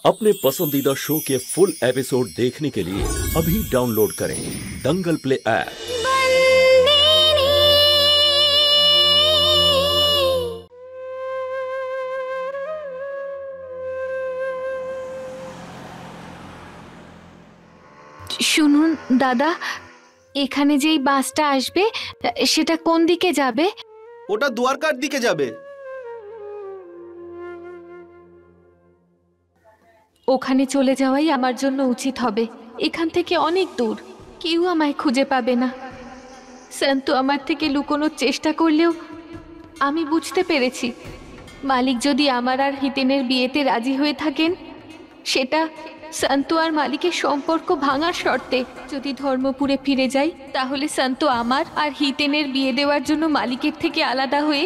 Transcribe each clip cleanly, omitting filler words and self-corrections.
अपने पसंदीदा शो के फुल एपिसोड देखने के लिए अभी डाउनलोड करें दंगल प्ले ऐप। শুনুন দাদা, এখানে যেই বাসটা আসবে সেটা কোন দিকে যাবে? ওটা দুয়ারকার দিকে যাবে। ওখানে চলে যাওয়াই আমার জন্য উচিত হবে। এখান থেকে অনেক দূর, কেউ আমায় খুঁজে পাবে না। সন্তু আমার থেকে লুকোনোর চেষ্টা করলেও আমি বুঝতে পেরেছি মালিক যদি আমার আর হিতেনের বিয়েতে রাজি হয়ে থাকেন, সেটা সন্তু আর মালিকের সম্পর্ক ভাঙার শর্তে। যদি ধর্মপুরে ফিরে যাই তাহলে সন্তু আমার আর হিতেনের বিয়ে দেওয়ার জন্য মালিকের থেকে আলাদা হয়ে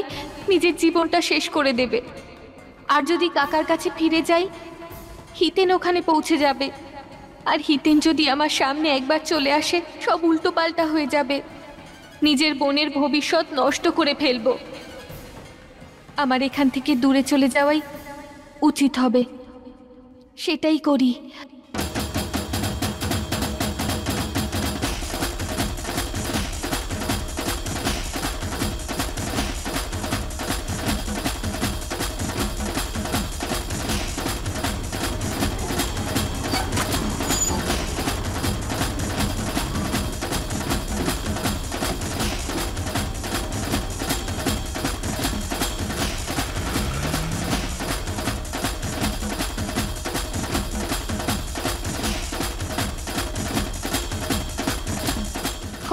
নিজের জীবনটা শেষ করে দেবে। আর যদি কাকার কাছে ফিরে যাই, হিতেন ওখানে পৌঁছে যাবে। আর হিতেন যদি আমার সামনে একবার চলে আসে, সব উল্টোপাল্টা হয়ে যাবে। নিজের বোনের ভবিষ্যৎ নষ্ট করে ফেলবো। আমার এখান থেকে দূরে চলে যাওয়াই উচিত হবে। সেটাই করি।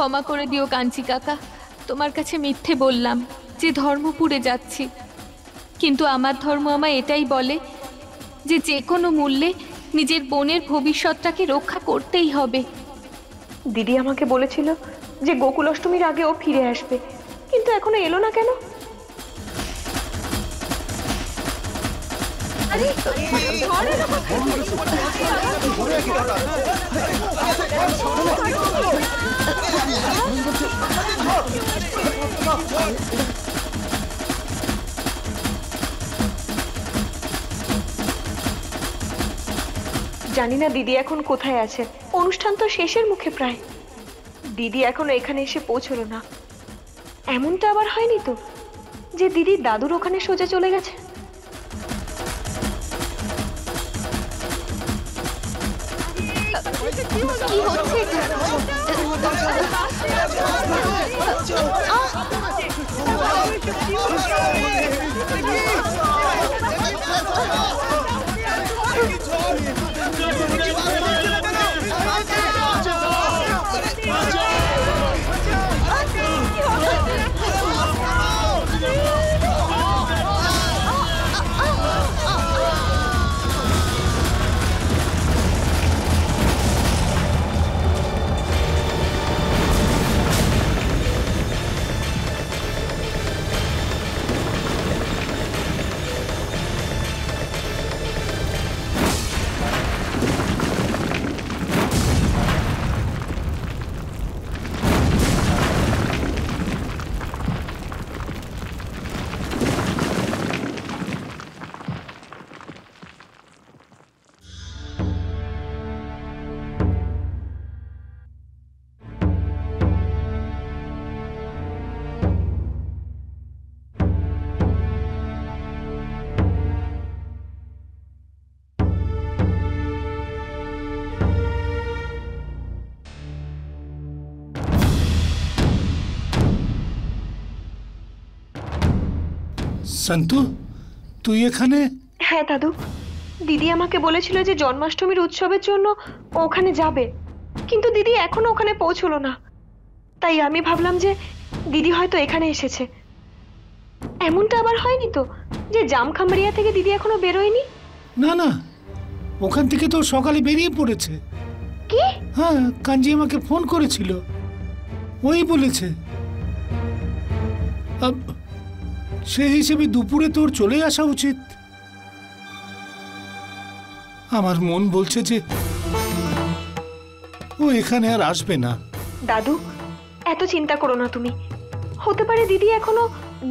ক্ষমা করে দিও কাঞ্চি কাকা, তোমার কাছে মিথ্যে বললাম যে ধর্মপুরে যাচ্ছি। কিন্তু আমার ধর্ম আমায় এটাই বলে যে যে কোনো মূল্যে নিজের বোনের ভবিষ্যৎটাকে রক্ষা করতেই হবে। দিদি আমাকে বলেছিল যে গোকুল অষ্টমীর আগে ও ফিরে আসবে, কিন্তু এখনো এলো না কেন? জানি না দিদি এখন কোথায় আছে। অনুষ্ঠান তো শেষের মুখে প্রায়। দিদি এখনো এখানে এসে পৌঁছলো না। এমনটা আবার হয়নি তো যে দিদি দাদুর ওখানে সোজা চলে গেছে? কি হচ্ছে? সন্তু, তুই এখানে? হ্যাঁ দাদু, দিদি আমাকে বলেছিল যে জন্মাষ্টমীর উৎসবের জন্য ও ওখানে যাবে, কিন্তু দিদি এখনো ওখানে পৌঁছলো না। তাই আমি ভাবলাম যে দিদি হয়তো এখানে এসেছে। এমনটা আবার হয়নি তো যে জামখাম্বাড়িয়া থেকে দিদি এখনো বেরোয়নি? না না, ওখান থেকে তো সকালে বেরিয়ে পড়েছে। কি? হ্যাঁ, কাঞ্জি আমাকে ফোন করেছিল, ওই বলেছে। সেই হিসেবে দুপুরে তোর চলে আসা উচিত। আমার মন বলছে যে ও এখানে আর আসবে না। দাদু, এত চিন্তা করো না তুমি। হতে পারে দিদি এখনো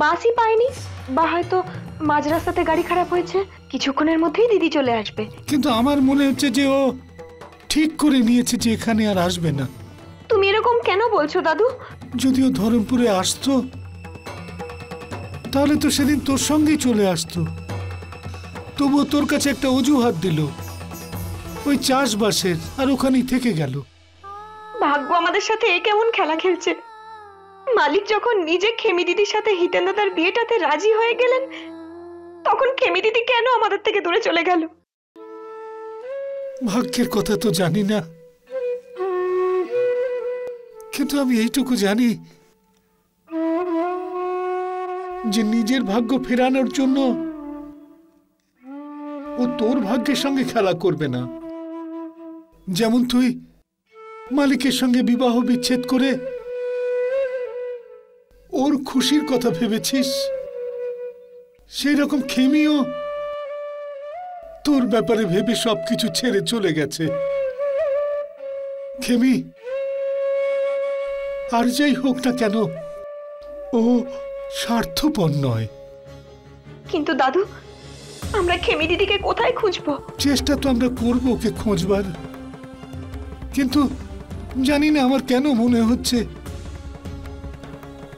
বাসই পায়নি, বা হয়তো মাঝ রাস্তাতে গাড়ি খারাপ হয়েছে, কিছুক্ষণের মধ্যেই দিদি চলে আসবে। কিন্তু আমার মনে হচ্ছে যে ও ঠিক করে নিয়েছে যে এখানে আর আসবে না। তুমি এরকম কেন বলছো দাদু? যদিও ধরমপুরে আসতো তাহলে তো সেদিন তোর সঙ্গেই চলে আসতো। তবুও তোর কাছে একটা অজুহাত দিল ওই চাষবাসের, আর ওখানেই থেকে গেল। ভাগ্য আমাদের সাথে এ কেমন খেলা খেলছে। মালিক যখন নিজে খেমি দিদির সাথে হিতেন দাদার বিয়েটাতে রাজি হয়ে গেলেন, তখন খেমি দিদি কেন আমাদের থেকে দূরে চলে গেল? ভাগ্যের কথা তো জানি না, কিন্তু আমি এইটুকু জানি যে নিজের ভাগ্য ফেরানোর জন্য ও তোর ভাগ্যের সঙ্গে খেলা করবে না। যেমন তুই মালিকের সঙ্গে বিবাহ বিচ্ছেদ করে ওর খুশির কথা ভেবেছিস, সেই রকম খেমিও তোর ব্যাপারে ভেবে সবকিছু ছেড়ে চলে গেছে। খেমি আর যাই হোক না কেন, ও স্বার্থপর নয়। কিন্তু দাদু, আমরা খেমি দিদিকে কোথায় খুঁজবো? চেষ্টা তো আমরা করবো ওকে খোঁজবার, কিন্তু জানি না আমার কেন মনে হচ্ছে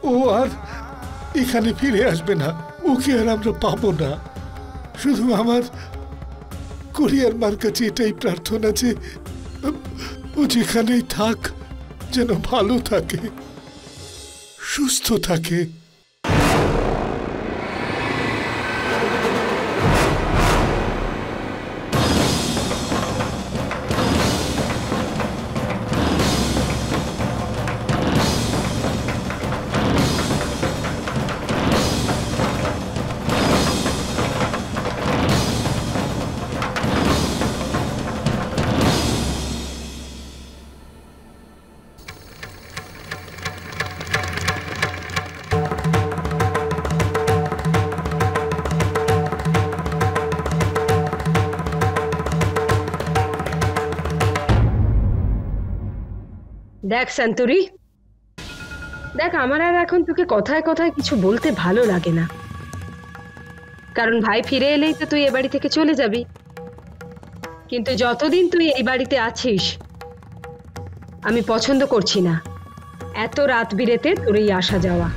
ও আর এখানে ফিরে আসবে না। ওকে আর আমরা পাবো না। শুধু আমার কোরিয়ার মার কাছে এটাই প্রার্থনা যে ও যেখানেই থাক যেন ভালো থাকে, সুস্থ থাকে। দেখ সন্তরি, দেখ আমার আর এখন তোকে কথায় কথায় কিছু বলতে ভালো লাগে না, কারণ ভাই ফিরে এলেই তো তুই এ বাড়ি থেকে চলে যাবি। কিন্তু যতদিন তুই এই বাড়িতে আছিস আমি পছন্দ করছি না এত রাত বিরেতে তোর এই আসা যাওয়া।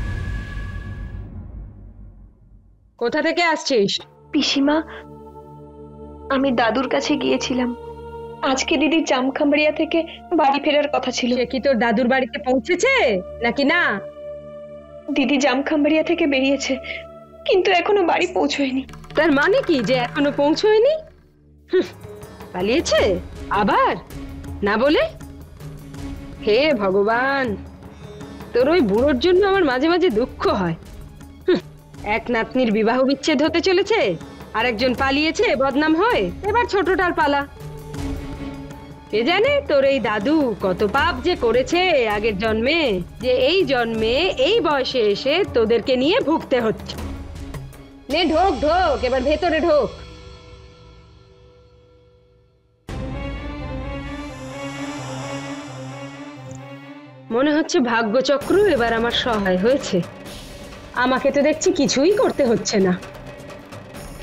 কোথা থেকে আসছিস? পিসিমা, আমি দাদুর কাছে গিয়েছিলাম। আজকে দিদির জামখামড়িয়া থেকে বাড়ি ফেরার কথা ছিল। সে কি তোর দাদুর বাড়িতে পৌঁছেছে নাকি না? দিদি জামখামড়িয়া থেকে বেরিয়েছে, কিন্তু এখনো বাড়ি পৌঁছয়নি। তার মানে কি যে এখনো পৌঁছয়নি? পালিয়েছে আবার না বলে? হে ভগবান, তোর ওই বুড়োর জন্য আমার মাঝে মাঝে দুঃখ হয়। এক নাতনির বিবাহ বিচ্ছেদ হতে চলেছে, আরেকজন পালিয়েছে বদনাম হয়, এবার ছোটটার পালা। কে জানে তোর এই দাদু কত পাপ যে করেছে আগের জন্মে, যে এই জন্মে এই বয়সে এসে তোদেরকে নিয়ে ভুগতে হচ্ছে। নে ঢোক ঢোক, এবার ভেতরে ঢোক। মনে হচ্ছে ভাগ্যচক্র এবার আমার সহায় হয়েছে। আমাকে তো দেখছি কিছুই করতে হচ্ছে না।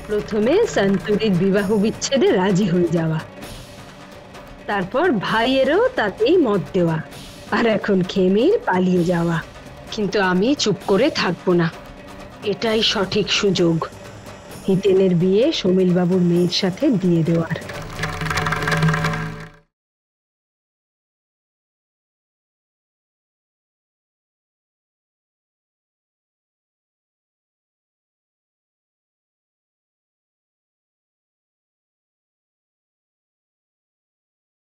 প্রথমে সন্তরির বিবাহ বিচ্ছেদে রাজি হয়ে যাওয়া, তারপর ভাইয়েরও তাতেই মত দেওয়া, আর এখন খেমির পালিয়ে যাওয়া। কিন্তু আমি চুপ করে থাকবো না, এটাই সঠিক সুযোগ হিতেনের বিয়ে সমীল বাবুর মেয়ের সাথে দিয়ে দেওয়ার।